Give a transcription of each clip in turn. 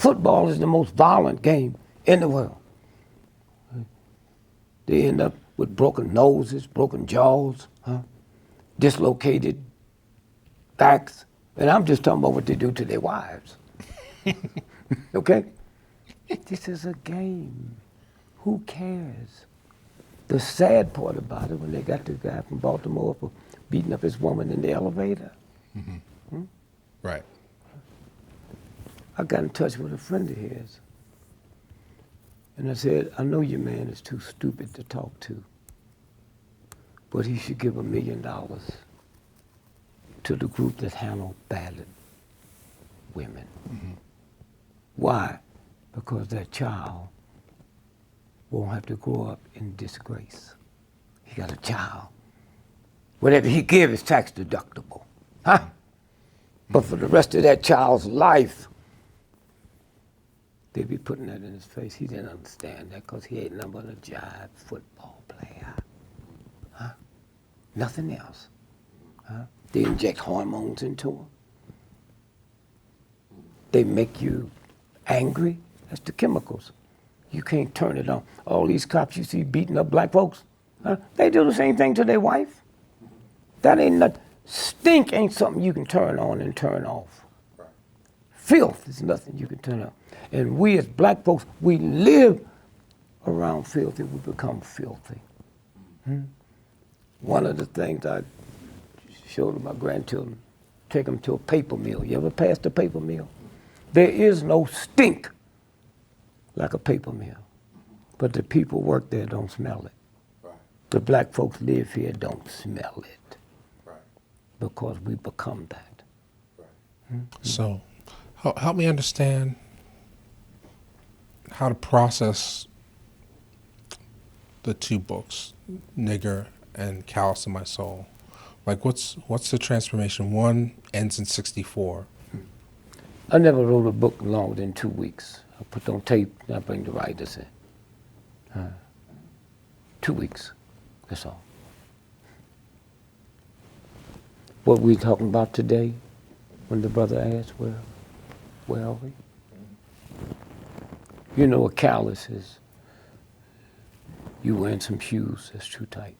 Football is the most violent game in the world. They end up with broken noses, broken jaws, dislocated backs. And I'm just talking about what they do to their wives. Okay? This is a game. Who cares? The sad part about it, when they got the guy from Baltimore for beating up his woman in the elevator. Right. I got in touch with a friend of his. And I said, I know your man is too stupid to talk to, but he should give $1 million to the group that handle battered women. Why? Because that child won't have to grow up in disgrace. He got a child. Whatever he give is tax deductible, But for the rest of that child's life, they be putting that in his face. He didn't understand that because he ain't nothing but a jive football player. Nothing else. They inject hormones into him. They make you angry. That's the chemicals. You can't turn it on. All these cops you see beating up black folks, they do the same thing to their wife. That ain't nothing. Stink ain't something you can turn on and turn off. Filth is nothing you can turn on. And we as black folks, we live around filthy, we become filthy. One of the things I showed my grandchildren, take them to a paper mill. You ever passed a paper mill? There is no stink like a paper mill, but the people work there don't smell it. The black folks live here don't smell it because we become that. So help me understand how to process the two books, Nigger and Callus in My Soul. Like, what's the transformation? One ends in 64. I never wrote a book longer than 2 weeks. I put on tape and I bring the writers in. 2 weeks, that's all. What we talking about today, when the brother asked, where are we? You know what callus is? You wearing some shoes that's too tight.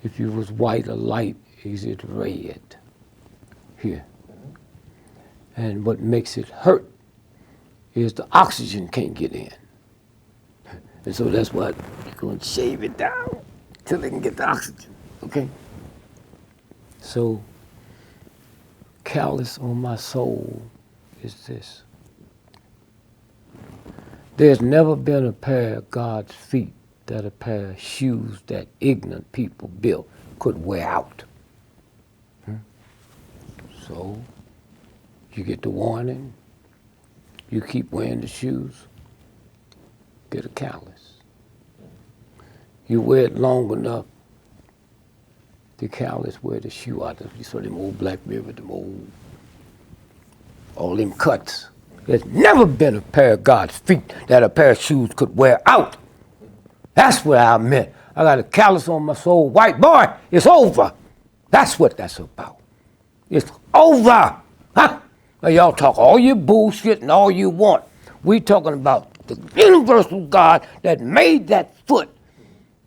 If you was white or light, is it red? Here. And what makes it hurt is the oxygen can't get in. And so that's why you're going to shave it down till they can get the oxygen, okay? So, callous on my soul is this. There's never been a pair of God's feet that a pair of shoes that ignorant people built could wear out. So, you get the warning, you keep wearing the shoes, get a callus. You wear it long enough, the callus wear the shoe out of you. So them old black river, all them cuts. There's never been a pair of God's feet that a pair of shoes could wear out. That's what I meant. I got a callus on my soul. White boy, it's over. That's what that's about. It's over. Now, y'all talk all your bullshit and all you want. We talking about the universal God that made that foot.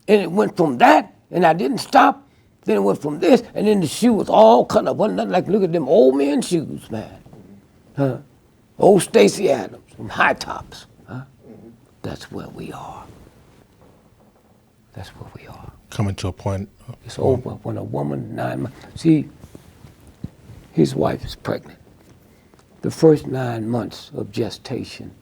And it went from that, and I didn't stop. Then it went from this, and then the shoe was all cut up. Wasn't nothing like, look at them old men shoes, man. Old Stacy Adams, some high tops. That's where we are. That's where we are. Coming to a point. It's over when a woman 9 months. See, his wife is pregnant. The first 9 months of gestation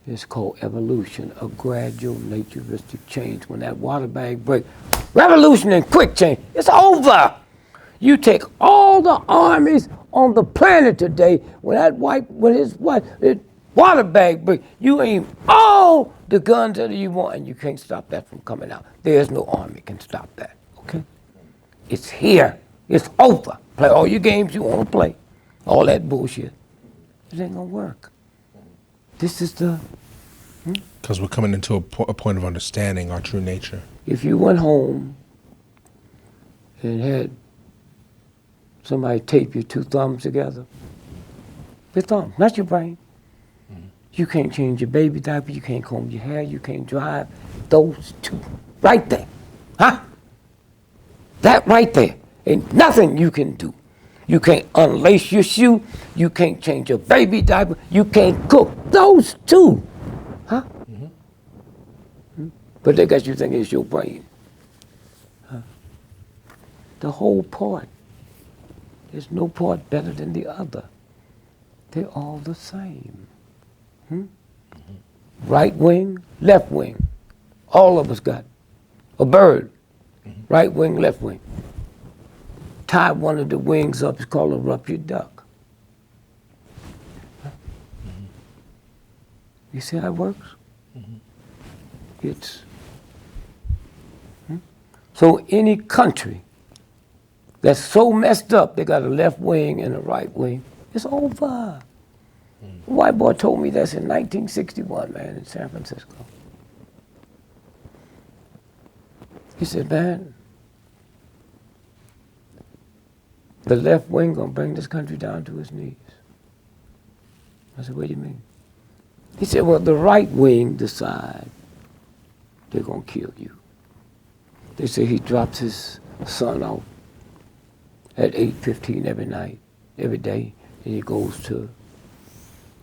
is called evolution, a gradual naturistic change. When that water bag breaks, revolution and quick change, it's over. You take all the armies on the planet today, when his water bag break, you aim all the guns that you want, and you can't stop that from coming out. There's no army can stop that, okay? It's here, it's over. Play all your games you want to play, all that bullshit. It ain't gonna work. This is the... Because we're coming into a point of understanding our true nature. If you went home and had somebody tape your two thumbs together Your thumb, not your brain. You can't change your baby diaper, you can't comb your hair, you can't drive. Those two, right there. Huh? That right there. Ain't nothing you can do. You can't unlace your shoe, you can't change your baby diaper, you can't cook. Those two. Huh? But they got you thinking it's your brain. Huh? The whole part. There's no part better than the other. They're all the same. Right wing, left wing. All of us got a bird. Right wing, left wing. Tie one of the wings up, it's called a ruptured duck. You see how it works? It's so any country that's so messed up, they got a left wing and a right wing, it's over. A white boy told me this in 1961, man, in San Francisco. He said, man, the left wing gonna bring this country down to its knees. I said, what do you mean? He said, well, the right wing decide they're gonna kill you. They say he drops his son off at 8:15 every night, every day, and he goes to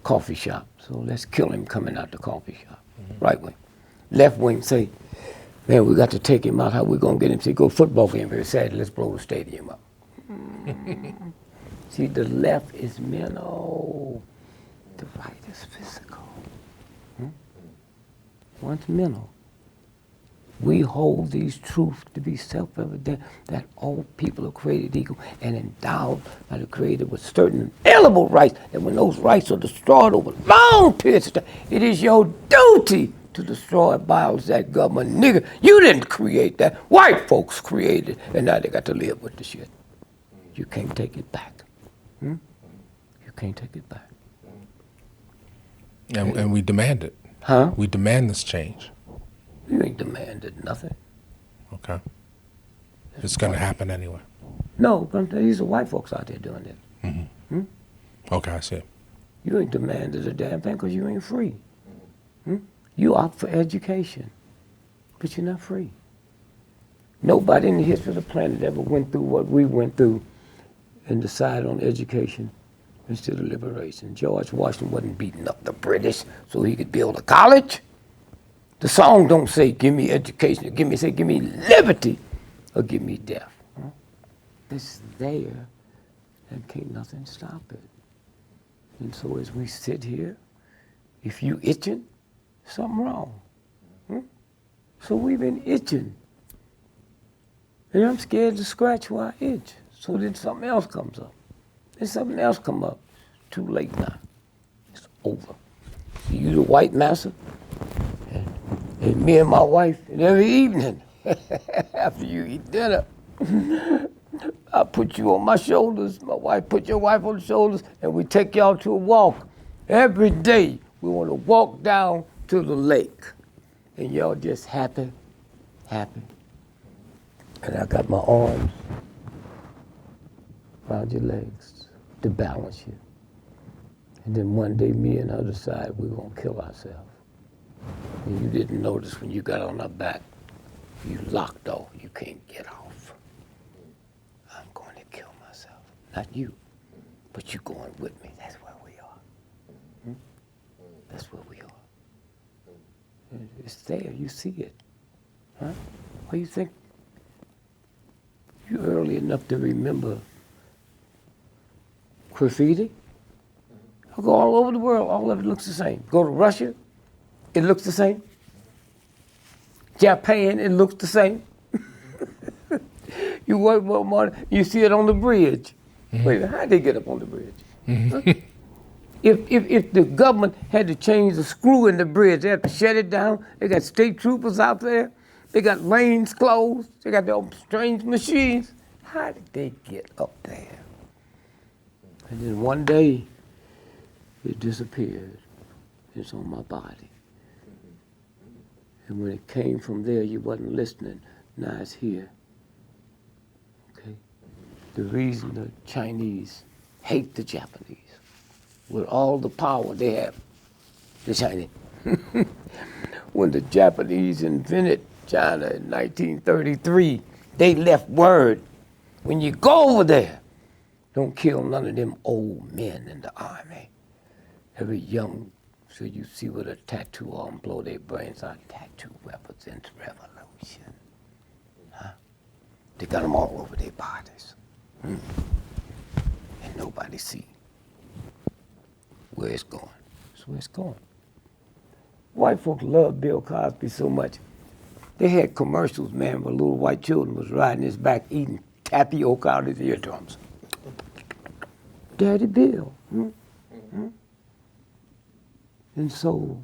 coffee shop. So let's kill him coming out the coffee shop. Right wing. Left wing say, man, we got to take him out. How we gonna get him to go football game very Saturday? Let's blow the stadium up. See, the left is mental. The right is physical. One's mental. We hold these truths to be self-evident that all people are created equal and endowed by the Creator with certain inalienable rights. And when those rights are destroyed over long periods of time, it is your duty to destroy and abolish that government. Nigga, you didn't create that. White folks created it, and now they got to live with the shit. You can't take it back. You can't take it back. And we demand it. Huh? We demand this change. You ain't demanded nothing. Okay. It's going to happen anyway. No, but these are white folks out there doing it. Okay, I see. You ain't demanded a damn thing because you ain't free. You opt for education, but you're not free. Nobody in the history of the planet ever went through what we went through and decided on education instead of liberation. George Washington wasn't beating up the British so he could build a college. The song don't say, give me education, say, give me liberty, or give me death. It's there, and can't nothing stop it. And so as we sit here, if you itching, something wrong. So we've been itching. And I'm scared to scratch where I itch. So then something else comes up. Then something else come up. Too late now. It's over. You the white massa, and me and my wife, and every evening, after you eat dinner, I put you on my shoulders, my wife put your wife on the shoulders, and we take y'all to a walk. Every day, we want to walk down to the lake. And y'all just happy. And I got my arms around your legs to balance you. And then one day, me and the other side, we're going to kill ourselves. And you didn't notice when you got on our back, you locked off, you can't get off. I'm going to kill myself. Not you, but you going with me. That's where we are. That's where we are. It's there, you see it. Huh? What do you think? You're early enough to remember graffiti. I go all over the world, all of it looks the same. Go to Russia, it looks the same. Japan, it looks the same. You work one morning, you see it on the bridge. Wait a minute, how'd they get up on the bridge? Huh? If the government had to change the screw in the bridge, they had to shut it down. They got state troopers out there. They got lanes closed. They got their strange machines. How did they get up there? And then one day, it disappeared. It's on my body. And when it came from there, you wasn't listening. Now it's here. Okay? The reason the Chinese hate the Japanese with all the power they have, the Chinese. When the Japanese invented China in 1933, they left word, when you go over there, don't kill none of them old men in the army. Every young, so you see with a tattoo on, blow their brains out. Tattoo represents revolution. Huh? They got them all over their bodies. And nobody see where it's going. That's where it's going. White folks love Bill Cosby so much. They had commercials, man, where little white children was riding his back eating tapioca out of his eardrums. Daddy Bill. And so,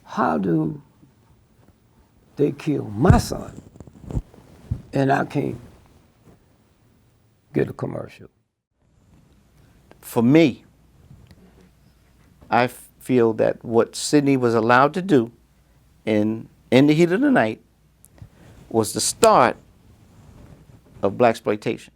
how do they kill my son and I can't get a commercial? For me, I feel that what Sydney was allowed to do in the heat of the night was the start of blaxploitation.